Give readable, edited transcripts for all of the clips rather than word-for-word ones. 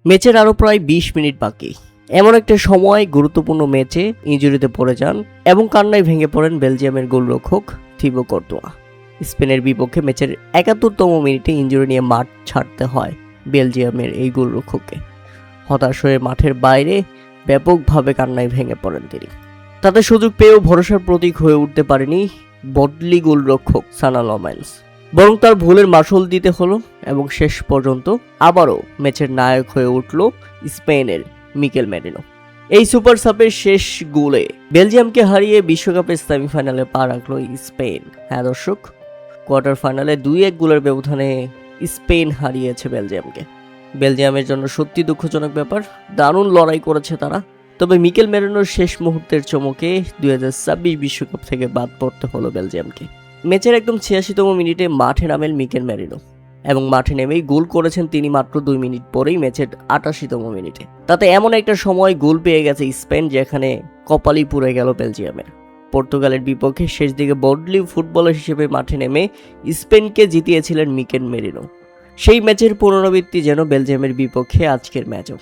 ম্যাচের আরও প্রায় 20 মিনিট বাকি। এমন একটা সময় গুরুত্বপূর্ণ ম্যাচে ইনজুরিতে পড়ে যান এবং কান্নায় ভেঙে পড়েন বেলজিয়ামের গোলরক্ষক থিবো কর্তোয়া। স্পেনের বিপক্ষে ম্যাচের 71তম মিনিটে ইনজুরি নিয়ে মাঠ ছাড়তে হয় বেলজিয়ামের এই গোলরক্ষককে। হতাশ হয়ে মাঠের বাইরে ব্যাপকভাবে কান্নায় ভেঙে পড়েন তিনি। তাতে সুযোগ পেয়েও ভরসার প্রতীক হয়ে উঠতে পারেনি বদলি গোলরক্ষক সানা লমেন্স, বরং তার ভুলের মাসুল দিতে হলো এবং শেষ পর্যন্ত আবারও ম্যাচের নায়ক হয়ে উঠল স্পেনের মিকেল মেরিনো। এই সুপার সাপের শেষ গোলে বেলজিয়ামকে হারিয়ে বিশ্বকাপের সেমিফাইনালে পা রাখল স্পেন। হ্যাঁ দর্শক, কোয়ার্টার ফাইনালে 2-1 গোলের ব্যবধানে স্পেন হারিয়েছে বেলজিয়ামকে। বেলজিয়ামের জন্য সত্যি দুঃখজনক ব্যাপার, দারুণ লড়াই করেছে তারা। তবে মিকেল মেরিনোর শেষ মুহূর্তের চমকে 2026 বিশ্বকাপ থেকে বাদ পড়তে হলো বেলজিয়ামকে। ম্যাচের একদম 86তম মিনিটে মাঠে নামেন মিকেল মেরিনো এবং মাঠে নেমেই গোল করেছেন তিনি মাত্র 2 মিনিট পরেই ম্যাচের 88তম মিনিটে। তাতে এমন একটা সময় গোল পেয়ে গেছে স্পেন যেখানে কপালই পুড়ে গেল বেলজিয়ামের। পর্তুগালের বিপক্ষে শেষ দিকে বদলি ফুটবলার হিসেবে মাঠে নেমে স্পেনকে জিতিয়েছিলেন মিকেল মেরিনো। সেই ম্যাচের পুনরাবৃত্তি যেন বেলজিয়ামের বিপক্ষে আজকের ম্যাচও।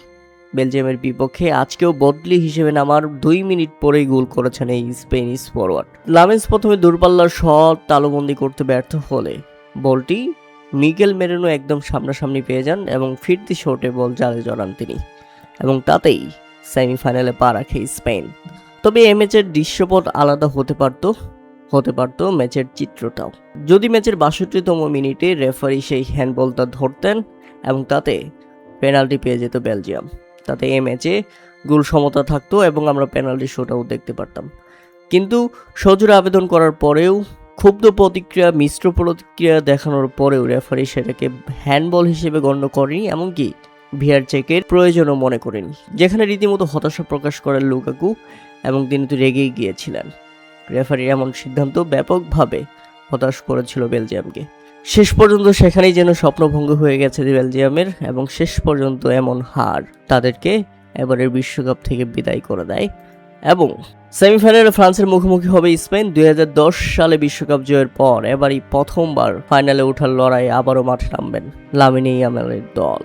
বেলজিয়ামের বিপক্ষে আজকেও বদলি হিসেবে নামার 2 মিনিট পরেই গোল করেছেন এই স্পেনিশ ফরওয়ার্ড। লামেন্স প্রথমে দূরপাল্লার শট তালুবন্দি করতে ব্যর্থ হলে বলটি মিকেল মেরিনো একদম সামনাসামনি পেয়ে যান এবং ফিরতি শটে বল জালে জড়ান তিনি এবং তাতেই সেমিফাইনালে পা রাখে স্পেন। তবে এই ম্যাচের দৃশ্যপট আলাদা হতে পারত ম্যাচের চিত্রটাও, যদি ম্যাচের 62তম মিনিটে রেফারি সেই হ্যান্ডবলটা ধরতেন এবং তাতে পেনাল্টি পেয়ে যেত বেলজিয়াম। তাতে এই ম্যাচে গোল সমতা থাকতো এবং আমরা পেনাল্টি শোটাও দেখতে পারতাম। কিন্তু সজোরে আবেদন করার পরেও, ক্ষুব্ধ প্রতিক্রিয়া, মিশ্র প্রতিক্রিয়া দেখানোর পরেও রেফারি সেটাকে হ্যান্ডবল হিসেবে গণ্য করেনি, এমনকি ভিআর চেকের প্রয়োজনও মনে করেনি, যেখানে রীতিমতো হতাশা প্রকাশ করেন লুকাকু এবং তিনি তো রেগেই গিয়েছিলেন। রেফারির এমন সিদ্ধান্ত ব্যাপকভাবে হতাশ করেছিল বেলজিয়ামকে। শেষ পর্যন্ত সেখানেই যেন স্বপ্নভঙ্গ হয়ে গেছে বেলজিয়ামের এবং শেষ পর্যন্ত এমন হার তাদেরকে এবারের বিশ্বকাপ থেকে বিদায় করে দেয় এবং সেমিফাইনালে ফ্রান্সের মুখোমুখি হবে স্পেন। 2010 সালে বিশ্বকাপ জয়ের পর এবারই প্রথমবার ফাইনালে ওঠার লড়াই আবারও মাঠে নামবেন লামিনে ইয়ামালের দল।